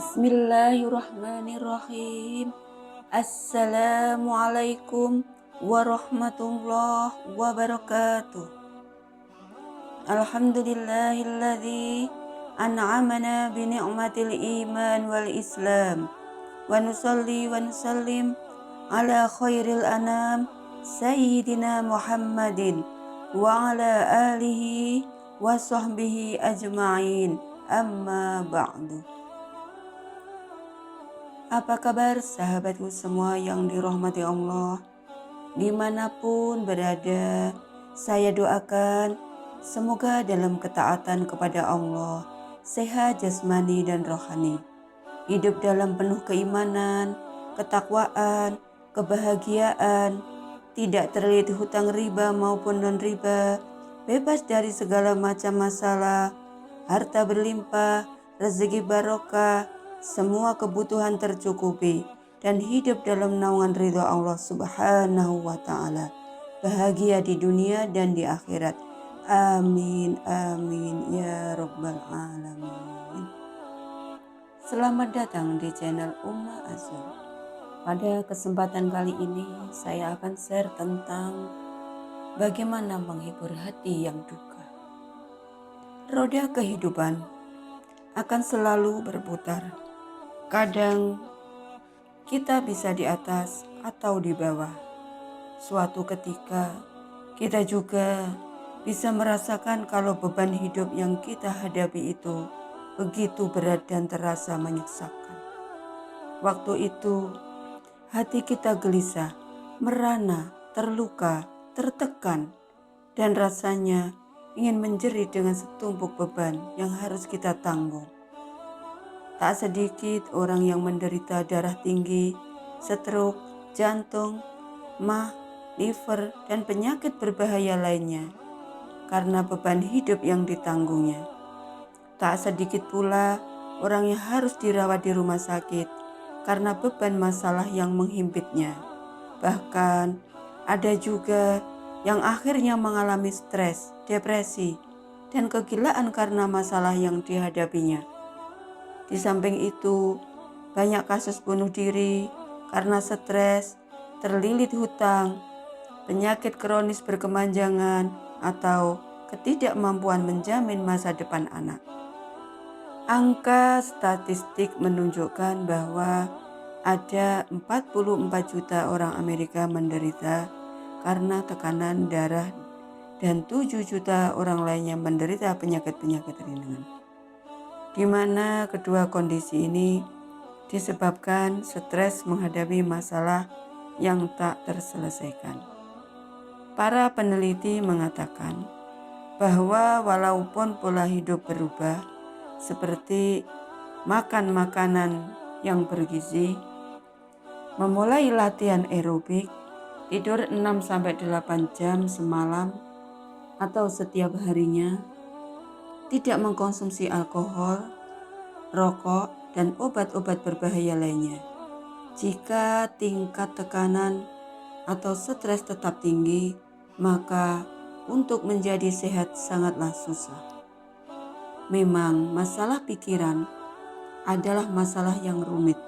Bismillahirrahmanirrahim. Assalamualaikum warahmatullahi wabarakatuh. Alhamdulillahilladzi an'amana bi ni'matil iman wal islam. Wa nusalli wa nusallim ala khairil anam sayyidina Muhammadin wa ala alihi wa sahbihi ajma'in. Amma ba'du. Apa kabar sahabatku semua yang dirahmati Allah? Dimanapun berada, saya doakan semoga dalam ketaatan kepada Allah, sehat jasmani dan rohani, hidup dalam penuh keimanan, ketakwaan, kebahagiaan, tidak terlilit hutang riba maupun non-riba, bebas dari segala macam masalah, harta berlimpah, rezeki barokah, semua kebutuhan tercukupi, dan hidup dalam naungan ridha Allah Subhanahu wa Ta'ala, bahagia di dunia dan di akhirat. Amin, amin, ya Rabbal Alamin. Selamat datang di channel Umma Azul. Pada kesempatan kali ini, saya akan share tentang bagaimana menghibur hati yang duka. Roda kehidupan akan selalu berputar. Kadang kita bisa di atas atau di bawah. Suatu ketika kita juga bisa merasakan kalau beban hidup yang kita hadapi itu begitu berat dan terasa menyiksakan. Waktu itu hati kita gelisah, merana, terluka, tertekan, dan rasanya ingin menjerit dengan setumpuk beban yang harus kita tanggung. Tak sedikit orang yang menderita darah tinggi, stroke, jantung, mah, liver, dan penyakit berbahaya lainnya karena beban hidup yang ditanggungnya. Tak sedikit pula orang yang harus dirawat di rumah sakit karena beban masalah yang menghimpitnya. Bahkan ada juga yang akhirnya mengalami stres, depresi, dan kegilaan karena masalah yang dihadapinya. Di samping itu, banyak kasus bunuh diri karena stres, terlilit hutang, penyakit kronis berkepanjangan, atau ketidakmampuan menjamin masa depan anak. Angka statistik menunjukkan bahwa ada 44 juta orang Amerika menderita karena tekanan darah dan 7 juta orang lainnya menderita penyakit-penyakit ringan, di mana kedua kondisi ini disebabkan stres menghadapi masalah yang tak terselesaikan. Para peneliti mengatakan bahwa walaupun pola hidup berubah, seperti makan makanan yang bergizi, memulai latihan aerobik, tidur 6-8 jam semalam atau setiap harinya, tidak mengkonsumsi alkohol, rokok, dan obat-obat berbahaya lainnya. Jika tingkat tekanan atau stres tetap tinggi, maka untuk menjadi sehat sangatlah susah. Memang masalah pikiran adalah masalah yang rumit.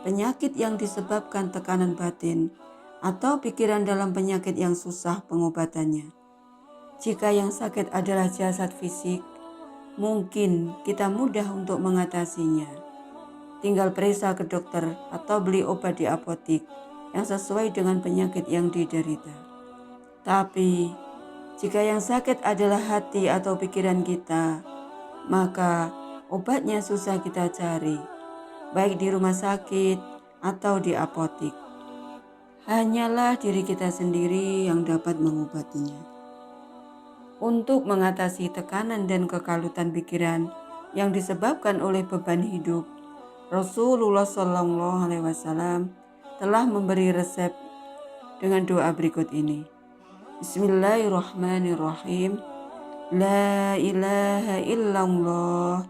Penyakit yang disebabkan tekanan batin atau pikiran dalam penyakit yang susah pengobatannya. Jika yang sakit adalah jasad fisik, mungkin kita mudah untuk mengatasinya. Tinggal periksa ke dokter atau beli obat di apotik yang sesuai dengan penyakit yang diderita. Tapi, jika yang sakit adalah hati atau pikiran kita, maka obatnya susah kita cari, baik di rumah sakit atau di apotik. Hanyalah diri kita sendiri yang dapat mengobatinya. Untuk mengatasi tekanan dan kekalutan pikiran yang disebabkan oleh beban hidup, Rasulullah SAW telah memberi resep dengan doa berikut ini. Bismillahirrahmanirrahim. La ilaha illallah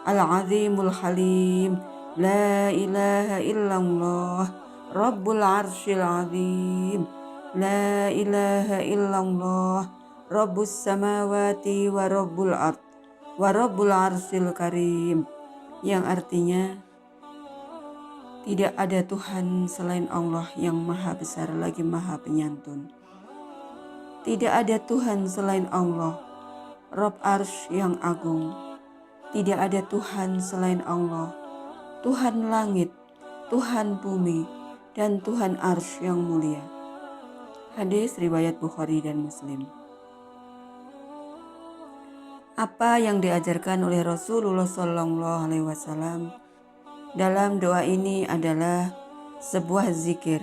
al-azimul halim. La ilaha illallah Rabbul arsyil azim. La ilaha illallah Rabbus samawati wa Rabbul ard wa Rabbul arsyil karim. Yang artinya, Tidak ada Tuhan selain Allah yang maha besar lagi maha penyantun. Tidak ada Tuhan selain Allah, Rabb Arsy yang agung. Tidak ada Tuhan selain Allah, Tuhan langit, Tuhan bumi, dan Tuhan Arsy yang mulia. Hadis riwayat Bukhari dan Muslim. Apa yang diajarkan oleh Rasulullah SAW dalam doa ini adalah sebuah zikir,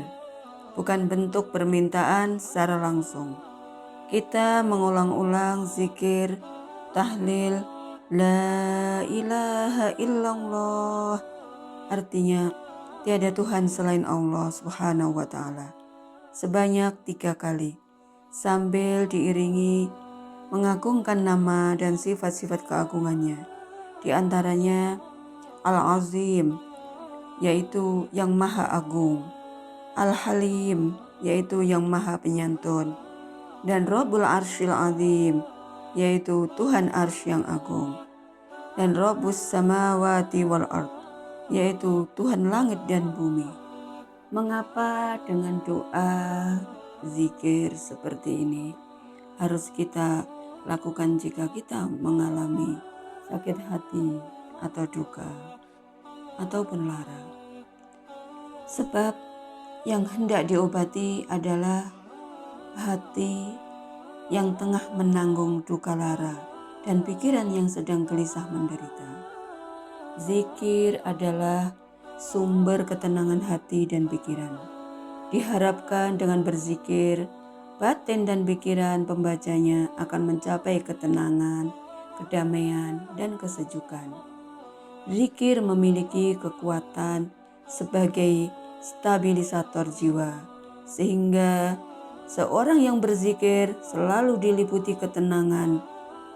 bukan bentuk permintaan secara langsung. Kita mengulang-ulang zikir, tahlil, la ilaha illallah. Artinya, tiada Tuhan selain Allah Subhanahu wa Ta'ala, sebanyak 3 kali, sambil diiringi mengagungkan nama dan sifat-sifat keagungannya. Di antaranya Al-Azim, yaitu yang maha agung, Al-Halim, yaitu yang maha penyantun, dan Rabbul Arsyil Azim, yaitu Tuhan Arsy yang agung, dan Rabbus Samawati wal Ard, yaitu Tuhan langit dan bumi. Mengapa dengan doa zikir seperti ini harus kita lakukan jika kita mengalami sakit hati atau duka ataupun lara? Sebab yang hendak diobati adalah hati yang tengah menanggung duka lara dan pikiran yang sedang gelisah menderita. Zikir adalah sumber ketenangan hati dan pikiran. Diharapkan dengan berzikir, batin dan pikiran pembacanya akan mencapai ketenangan, kedamaian, dan kesejukan. Zikir memiliki kekuatan sebagai stabilisator jiwa, sehingga seorang yang berzikir selalu diliputi ketenangan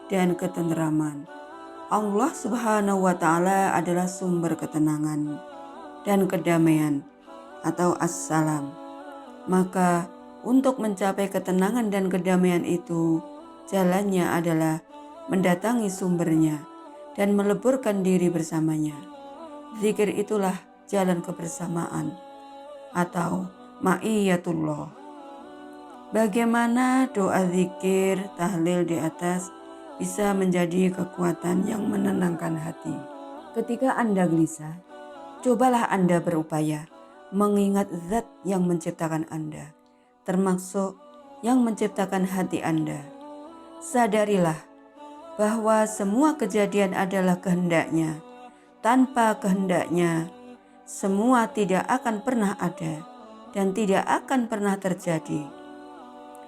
dan ketenteraman. Allah Subhanahu wa Ta'ala adalah sumber ketenangan dan kedamaian atau assalam. Maka untuk mencapai ketenangan dan kedamaian itu, jalannya adalah mendatangi sumbernya dan meleburkan diri bersamanya. Zikir itulah jalan kebersamaan atau ma'iyatullah. Bagaimana doa zikir tahlil di atas bisa menjadi kekuatan yang menenangkan hati? Ketika Anda gelisah, cobalah Anda berupaya mengingat zat yang menciptakan Anda, termasuk yang menciptakan hati Anda. Sadarilah bahwa semua kejadian adalah kehendaknya. Tanpa kehendaknya, semua tidak akan pernah ada dan tidak akan pernah terjadi.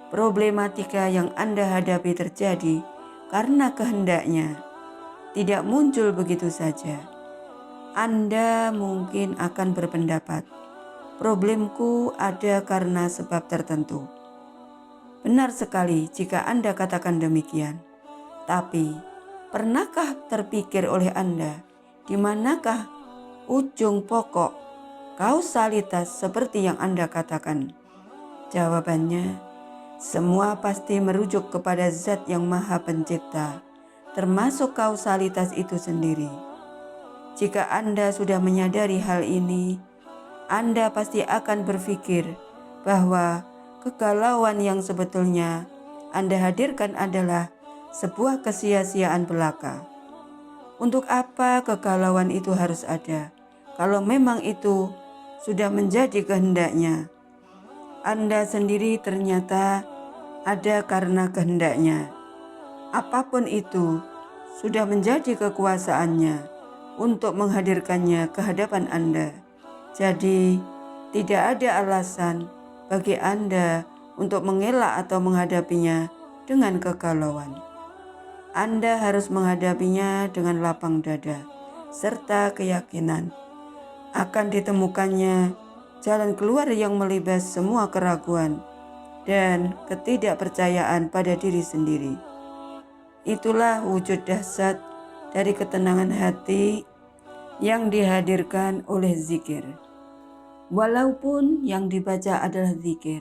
Problematika yang Anda hadapi terjadi karena kehendaknya, tidak muncul begitu saja. Anda mungkin akan berpendapat, problemku ada karena sebab tertentu. Benar sekali jika Anda katakan demikian. Tapi, pernahkah terpikir oleh Anda di manakah ujung pokok kausalitas seperti yang Anda katakan? Jawabannya, semua pasti merujuk kepada zat yang maha pencipta, termasuk kausalitas itu sendiri. Jika Anda sudah menyadari hal ini, Anda pasti akan berpikir bahwa kegalauan yang sebetulnya Anda hadirkan adalah sebuah kesia-siaan belaka. Untuk apa kegalauan itu harus ada kalau memang itu sudah menjadi kehendaknya? Anda sendiri ternyata ada karena kehendaknya. Apapun itu sudah menjadi kekuasaannya untuk menghadirkannya ke hadapan Anda. Jadi tidak ada alasan bagi Anda untuk mengelak atau menghadapinya dengan kegalauan. Anda harus menghadapinya dengan lapang dada serta keyakinan akan ditemukannya jalan keluar yang melibas semua keraguan dan ketidakpercayaan pada diri sendiri. Itulah wujud dahsyat dari ketenangan hati yang dihadirkan oleh zikir. Walaupun yang dibaca adalah zikir,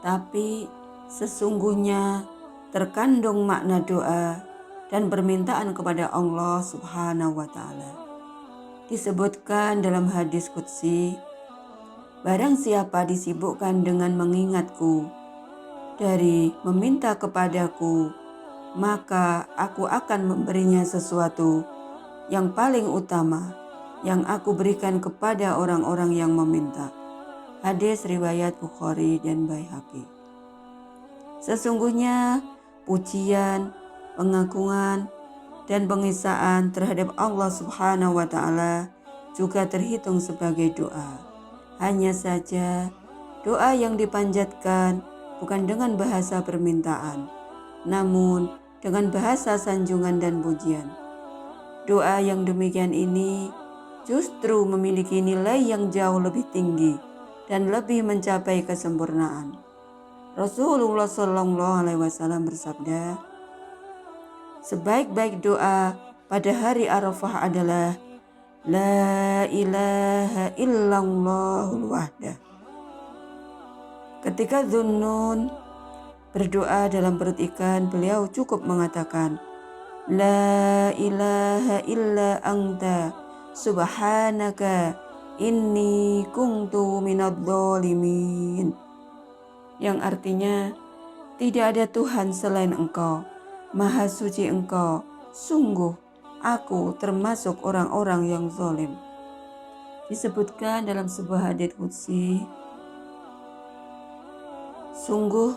tapi sesungguhnya terkandung makna doa dan permintaan kepada Allah Subhanahu wa Ta'ala. Disebutkan dalam hadis qudsi, barang siapa disibukkan dengan mengingatku dari meminta kepadaku, maka aku akan memberinya sesuatu yang paling utama yang aku berikan kepada orang-orang yang meminta. Hadis riwayat Bukhari dan Baihaqi. Sesungguhnya pujian, pengagungan, dan pengisaan terhadap Allah Subhanahu wa Ta'ala juga terhitung sebagai doa. Hanya saja doa yang dipanjatkan bukan dengan bahasa permintaan, namun dengan bahasa sanjungan dan pujian. Doa yang demikian ini justru memiliki nilai yang jauh lebih tinggi dan lebih mencapai kesempurnaan. Rasulullah SAW bersabda, sebaik-baik doa pada hari Arafah adalah La ilaha illallahul wahdah. Ketika Dhunnun berdoa dalam perut ikan, beliau cukup mengatakan, La ilaha illa anta subhanaka inni kuntu minadh-dhalimin. Yang artinya, tidak ada Tuhan selain Engkau, Maha suci Engkau, sungguh aku termasuk orang-orang yang zalim. Disebutkan dalam sebuah hadits qudsi, sungguh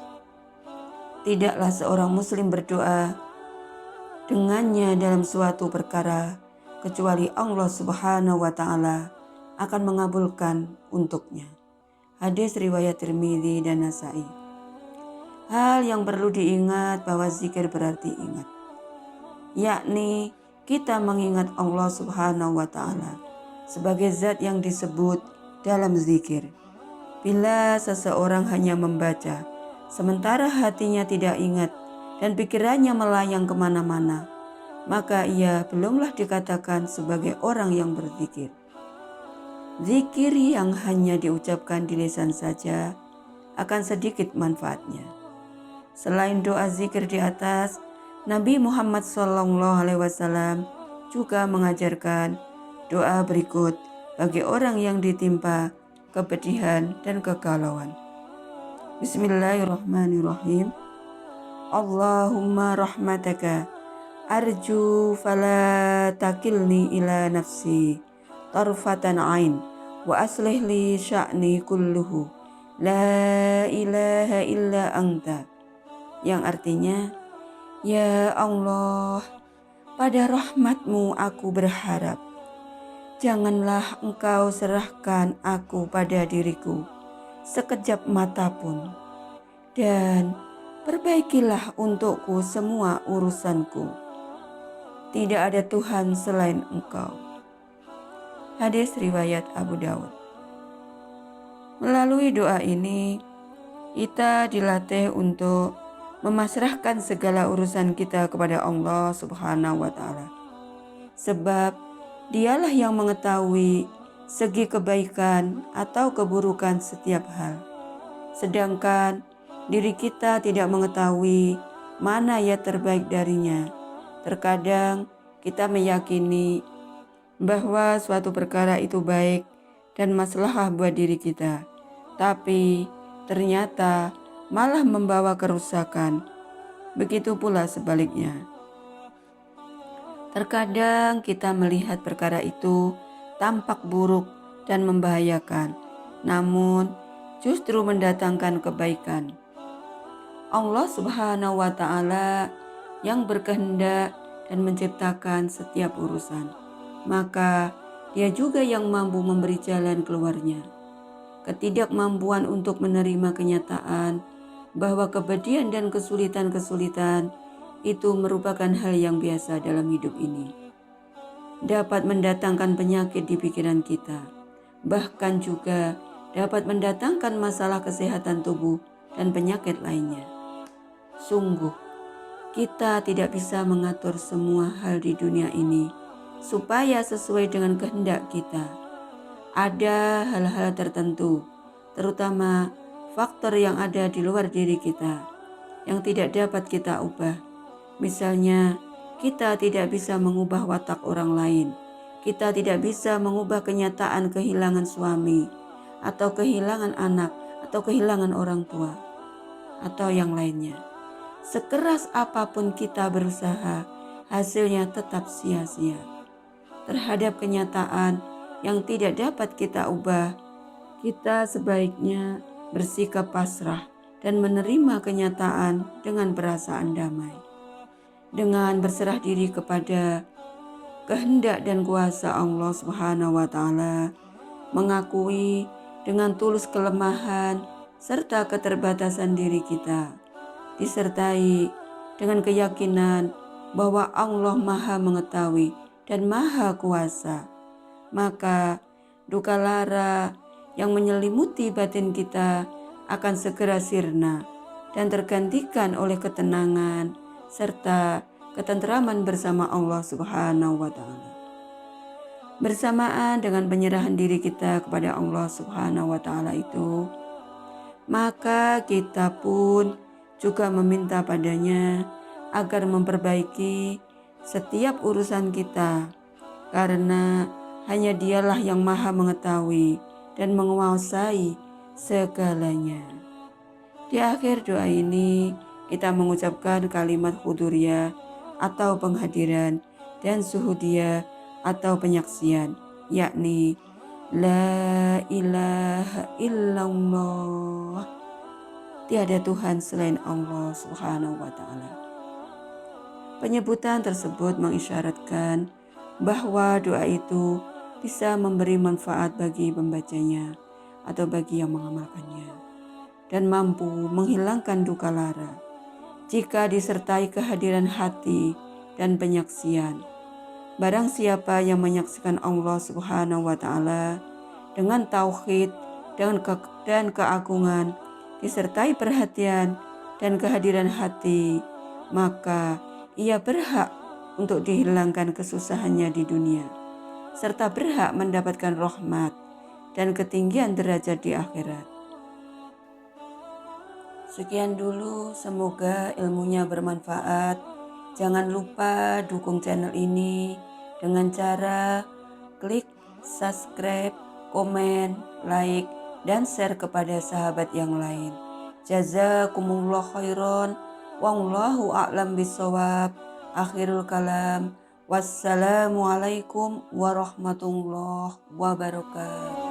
tidaklah seorang muslim berdoa dengannya dalam suatu perkara kecuali Allah Subhanahu wa Ta'ala akan mengabulkan untuknya. Hadis riwayat Tirmidzi dan Nasa'i. Hal yang perlu diingat bahwa zikir berarti ingat, yakni kita mengingat Allah Subhanahu wa Ta'ala sebagai zat yang disebut dalam zikir. Bila seseorang hanya membaca sementara hatinya tidak ingat dan pikirannya melayang kemana-mana, maka ia belumlah dikatakan sebagai orang yang berzikir. Zikir yang hanya diucapkan di lisan saja akan sedikit manfaatnya. Selain doa zikir di atas, Nabi Muhammad SAW juga mengajarkan doa berikut bagi orang yang ditimpa kepedihan dan kegalauan. Bismillahirrahmanirrahim. Allahumma rahmataka arju fala takilni ila nafsi tarfatan ain wa aslih li sya'ni kulluhu la ilaha illa anta. Yang artinya, ya Allah, pada rahmatmu aku berharap, janganlah engkau serahkan aku pada diriku sekejap mata pun, dan perbaikilah untukku semua urusanku. Tidak ada Tuhan selain engkau. Hadis riwayat Abu Daud. Melalui doa ini, kita dilatih untuk memasrahkan segala urusan kita kepada Allah Subhanahu wa Ta'ala. Sebab Dialah yang mengetahui segi kebaikan atau keburukan setiap hal. Sedangkan diri kita tidak mengetahui mana yang terbaik darinya. Terkadang kita meyakini bahwa suatu perkara itu baik dan maslahah buat diri kita, tapi ternyata malah membawa kerusakan. Begitu pula sebaliknya. Terkadang kita melihat perkara itu tampak buruk dan membahayakan, namun justru mendatangkan kebaikan. Allah Subhanahu wa Ta'ala yang berkehendak dan menciptakan setiap urusan, maka Dia juga yang mampu memberi jalan keluarnya. Ketidakmampuan untuk menerima kenyataan bahwa kepedihan dan kesulitan-kesulitan itu merupakan hal yang biasa dalam hidup ini dapat mendatangkan penyakit di pikiran kita, bahkan juga dapat mendatangkan masalah kesehatan tubuh dan penyakit lainnya. Sungguh, kita tidak bisa mengatur semua hal di dunia ini supaya sesuai dengan kehendak kita. Ada hal-hal tertentu, terutama faktor yang ada di luar diri kita, yang tidak dapat kita ubah. Misalnya, kita tidak bisa mengubah watak orang lain. Kita tidak bisa mengubah kenyataan kehilangan suami, atau kehilangan anak, atau kehilangan orang tua, atau yang lainnya. Sekeras apapun kita berusaha, hasilnya tetap sia-sia. Terhadap kenyataan yang tidak dapat kita ubah, kita sebaiknya bersikap pasrah dan menerima kenyataan dengan perasaan damai. Dengan berserah diri kepada kehendak dan kuasa Allah Subhanahu wa Ta'ala, mengakui dengan tulus kelemahan serta keterbatasan diri kita, disertai dengan keyakinan bahwa Allah Maha Mengetahui dan Maha Kuasa, maka duka lara yang menyelimuti batin kita akan segera sirna dan tergantikan oleh ketenangan serta ketentraman bersama Allah Subhanahu wa Ta'ala. Bersamaan dengan penyerahan diri kita kepada Allah Subhanahu wa Ta'ala itu, maka kita pun juga meminta padanya agar memperbaiki setiap urusan kita, karena hanya Dialah yang Maha Mengetahui dan menguasai segalanya. Di akhir doa ini, kita mengucapkan kalimat huduriyah atau penghadiran dan suhudiyah atau penyaksian, yakni La ilaha illallah, tiada Tuhan selain Allah Subhanahu wa Ta'ala. Penyebutan tersebut mengisyaratkan bahwa doa itu bisa memberi manfaat bagi pembacanya atau bagi yang mengamalkannya, dan mampu menghilangkan duka lara jika disertai kehadiran hati dan penyaksian. Barang siapa yang menyaksikan Allah Subhanahu wa Ta'ala dengan tauhid dan keagungan, disertai perhatian dan kehadiran hati, maka ia berhak untuk dihilangkan kesusahannya di dunia, serta berhak mendapatkan rahmat dan ketinggian derajat di akhirat. Sekian dulu, semoga ilmunya bermanfaat. Jangan lupa dukung channel ini dengan cara klik subscribe, komen, like, dan share kepada sahabat yang lain. Jazakumullah khairan, wallahu a'lam bishawab. Akhirul kalam. Wassalamualaikum warahmatullahi wabarakatuh.